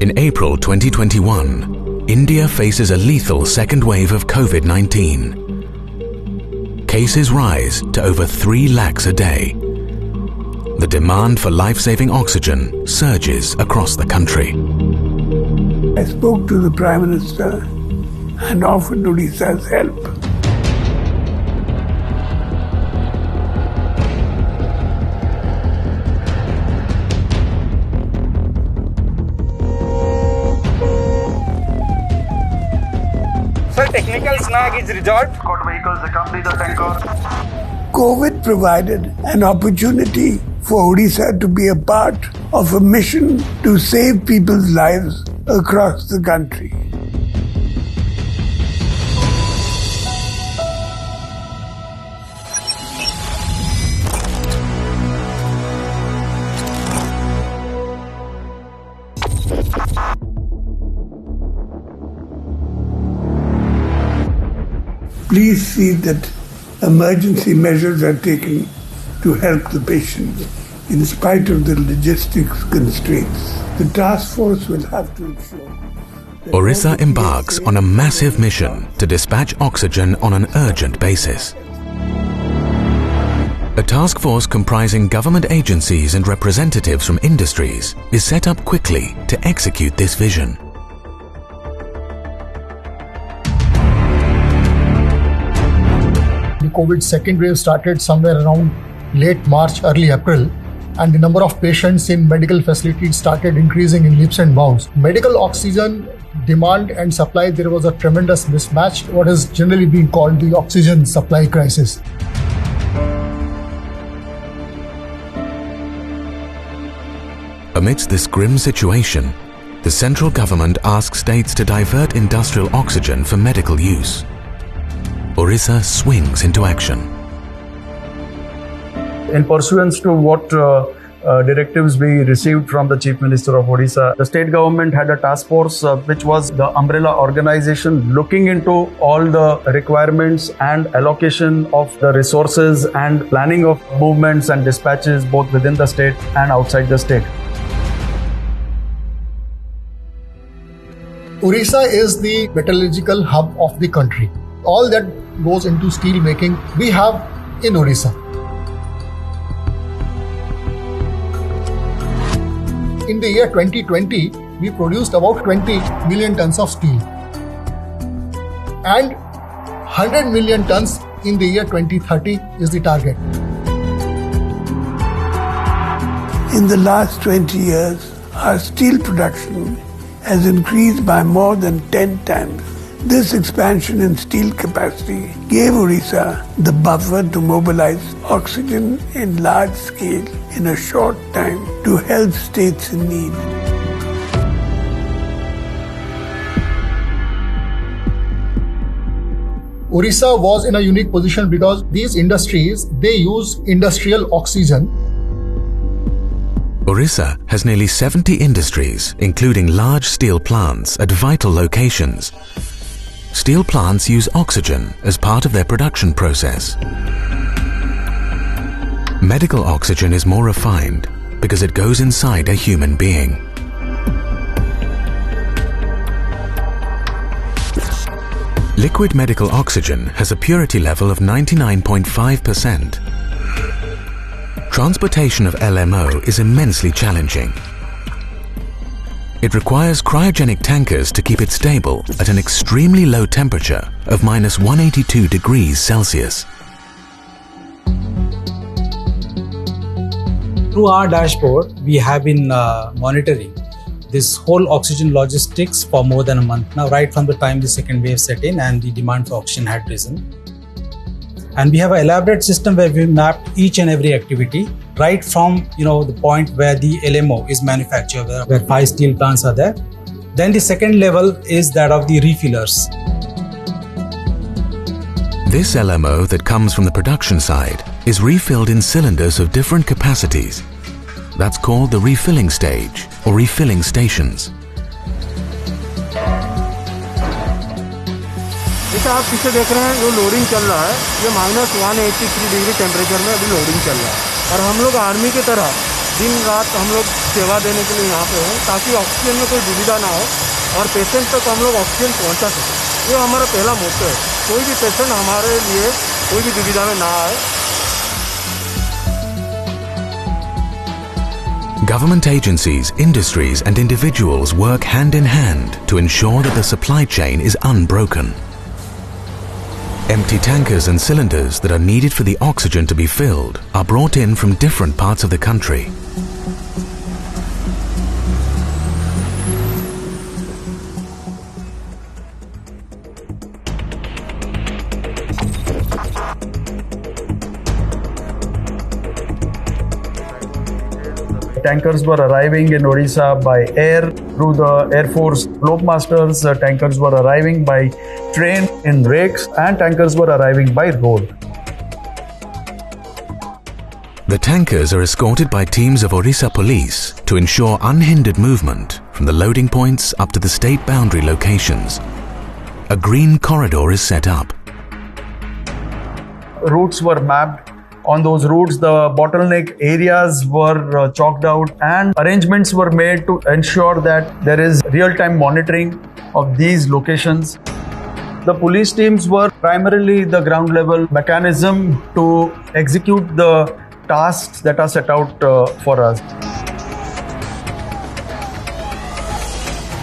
In April 2021, India faces a lethal second wave of COVID-19. Cases rise to over 3 lakhs a day. The demand for life-saving oxygen surges across the country. I spoke to the Prime Minister and offered Odisha's help. Sir, technical snag is resolved. Got vehicles accompany the tanker. COVID provided an opportunity for Odisha to be a part of a mission to save people's lives across the country. Please see that emergency measures are taken to help the patient in spite of the logistics constraints. The task force will have to ensure Orissa embarks on a massive mission to dispatch oxygen on an urgent basis. A task force comprising government agencies and representatives from industries is set up quickly to execute this vision. The COVID second wave started somewhere around late March, early April, and the number of patients in medical facilities started increasing in leaps and bounds. Medical oxygen demand and supply, there was a tremendous mismatch, what is generally being called the oxygen supply crisis. Amidst this grim situation, the central government asked states to divert industrial oxygen for medical use. Orissa swings into action. In pursuance to what directives we received from the Chief Minister of Odisha, the state government had a task force which was the umbrella organization looking into all the requirements and allocation of the resources and planning of movements and dispatches both within the state and outside the state. Orissa is the metallurgical hub of the country. All that goes into steel making, we have in Orissa. In the year 2020, we produced about 20 million tons of steel and 100 million tons in the year 2030 is the target. In the last 20 years, our steel production has increased by more than 10 times. This expansion in steel capacity gave Odisha the buffer to mobilize oxygen in large scale in a short time to help states in need. Orissa was in a unique position because these industries, they use industrial oxygen. Orissa has nearly 70 industries, including large steel plants at vital locations. Steel plants use oxygen as part of their production process. Medical oxygen is more refined because it goes inside a human being. Liquid medical oxygen has a purity level of 99.5%. Transportation of LMO is immensely challenging. It requires cryogenic tankers to keep it stable at an extremely low temperature of -182 degrees Celsius. Through our dashboard, we have been monitoring this whole oxygen logistics for more than a month now, right from the time the second wave set in and the demand for oxygen had risen. And we have an elaborate system where we mapped each and every activity, right from the point where the LMO is manufactured, where 5 steel plants are there. Then the second level is that of the refillers. This LMO that comes from the production side is refilled in cylinders of different capacities. That's called the refilling stage or refilling stations. जैसा आप पीछे देख रहे हैं जो loading चल रहा है, ये -183 डिग्री टेम्परेचर में अभी लोडिंग चल रहा है। और हम लोग आर्मी की तरह दिन रात हम लोग सेवा देने के लिए यहाँ पे हैं, ताकि ऑक्सीजन में कोई दुविधा ना हो और पेशेंट तक हम लोग ऑक्सीजन पहुँचा सकें। ये हमारा पहला मोटो है, कोई भी पेशेंट हमारे लिए कोई भी दुविधा में ना आए। Government agencies, industries and individuals work hand in hand to ensure that the supply chain is unbroken. Empty tankers and cylinders that are needed for the oxygen to be filled are brought in from different parts of the country. Tankers were arriving in Odisha by air through the Air Force Globemasters. Tankers were arriving by train in rakes, and tankers were arriving by road. The tankers are escorted by teams of Odisha police to ensure unhindered movement from the loading points up to the state boundary locations. A green corridor is set up. Routes were mapped. On those routes, the bottleneck areas were chalked out, and arrangements were made to ensure that there is real-time monitoring of these locations. The police teams were primarily the ground-level mechanism to execute the tasks that are set out for us.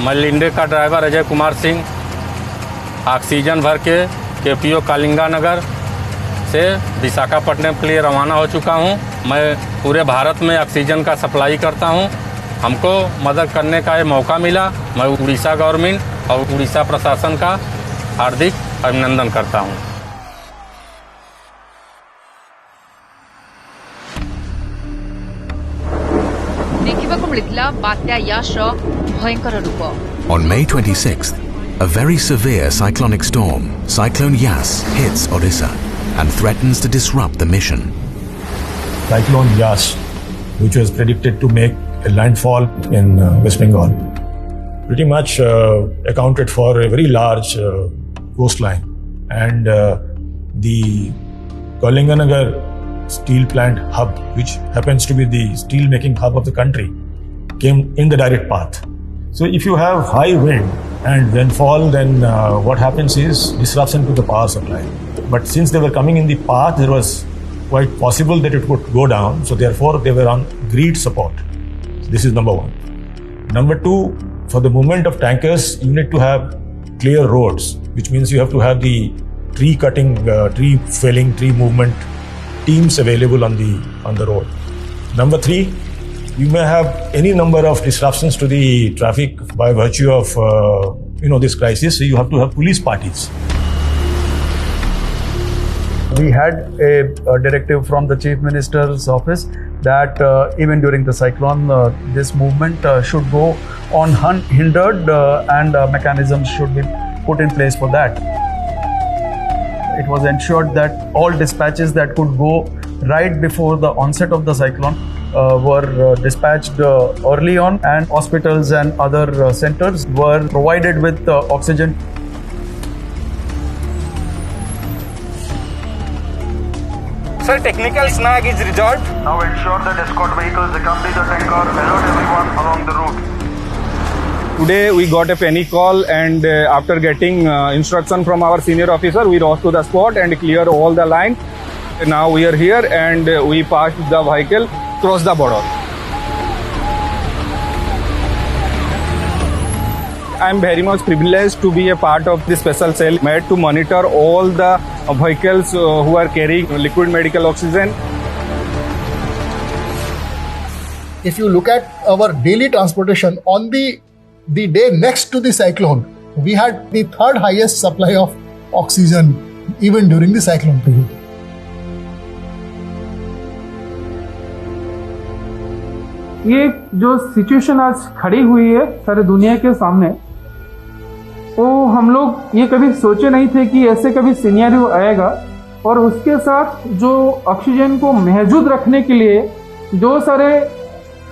मैं Linde का driver Ajay Kumar Singh oxygen भर के KPO Kalinga नगर से विशाखापट्टनम के लिए रवाना हो चुका हूं। मैं पूरे भारत में ऑक्सीजन का सप्लाई करता हूं। हमको मदद करने का ये मौका मिला। मैं उड़ीसा गवर्नमेंट और उड़ीसा प्रशासन का हार्दिक अभिनंदन करता हूं। देखिबाकु मिलिथिला बात्या याशर भयंकर रूप। On May 26th, a very severe cyclonic storm, Cyclone Yas, hits Odisha and threatens to disrupt the mission. Cyclone Yas, which was predicted to make a landfall in West Bengal, pretty much accounted for a very large coastline, and the Kalinganagar steel plant hub, which happens to be the steel making hub of the country, came in the direct path. So if you have high wind and rainfall, then what happens is disruption to the power supply. But since they were coming in the path, there was quite possible that it would go down. So therefore, they were on grid support. This is number one. Number two, for the movement of tankers, you need to have clear roads, which means you have to have the tree cutting, tree felling, tree movement teams available on the road. Number three, you may have any number of disruptions to the traffic by virtue of this crisis. So you have to have police parties. We had a directive from the Chief Minister's office that even during the cyclone, this movement should go on unhindered, and mechanisms should be put in place for that. It was ensured that all dispatches that could go right before the onset of the cyclone were dispatched early on, and hospitals and other centers were provided with oxygen. Sir, technical snag is resolved. Now ensure that escort vehicles accompany the tanker, alert everyone along the route. Today we got a panic call, and after getting instruction from our senior officer, we rushed to the spot and cleared all the line. Now we are here and we passed the vehicle, crossed the border. I am very much privileged to be a part of this special cell made to monitor all the vehicles who are carrying liquid medical oxygen. If you look at our daily transportation, on the day next to the cyclone, we had the third highest supply of oxygen even during the cyclone period. ये जो situation आज खड़ी हुई है सारे दुनिया के सामने, वो हम लोग ये कभी सोचे नहीं थे कि ऐसे कभी सिनेरियो आएगा। और उसके साथ जो ऑक्सीजन को महजूद रखने के लिए जो सारे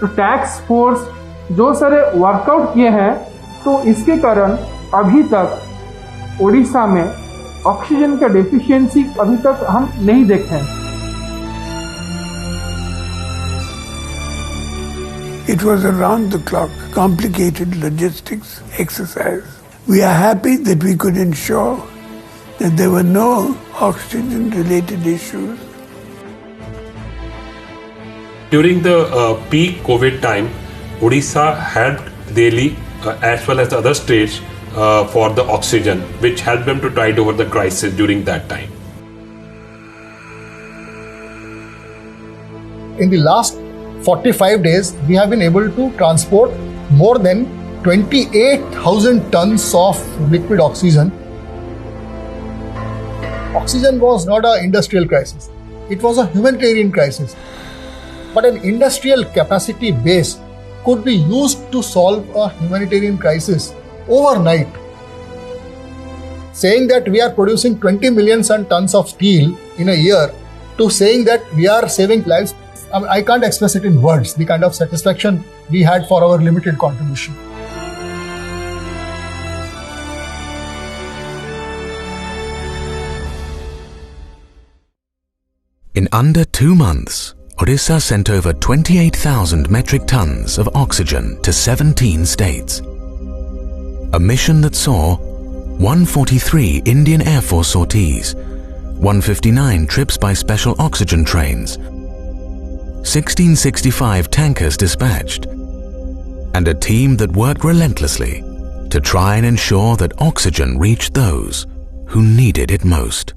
टैक्स फोर्स, जो सारे वर्कआउट किए हैं, तो इसके कारण अभी तक उड़ीसा में ऑक्सीजन का डेफिशिएंसी अभी तक हम नहीं देखे हैं। It was a round-the-clock, complicated logistics exercise. We are happy that we could ensure that there were no oxygen-related issues. During the peak COVID time, Odisha helped Delhi as well as the other states for the oxygen, which helped them to tide over the crisis during that time. In the last 45 days, we have been able to transport more than 28,000 tons of liquid oxygen. Oxygen was not an industrial crisis. It was a humanitarian crisis. But an industrial capacity base could be used to solve a humanitarian crisis overnight. Saying that we are producing 20 million tons of steel in a year to saying that we are saving lives, I can't express it in words, the kind of satisfaction we had for our limited contribution. In under 2 months, Odisha sent over 28,000 metric tons of oxygen to 17 states. A mission that saw 143 Indian Air Force sorties, 159 trips by special oxygen trains, 1665 tankers dispatched, and a team that worked relentlessly to try and ensure that oxygen reached those who needed it most.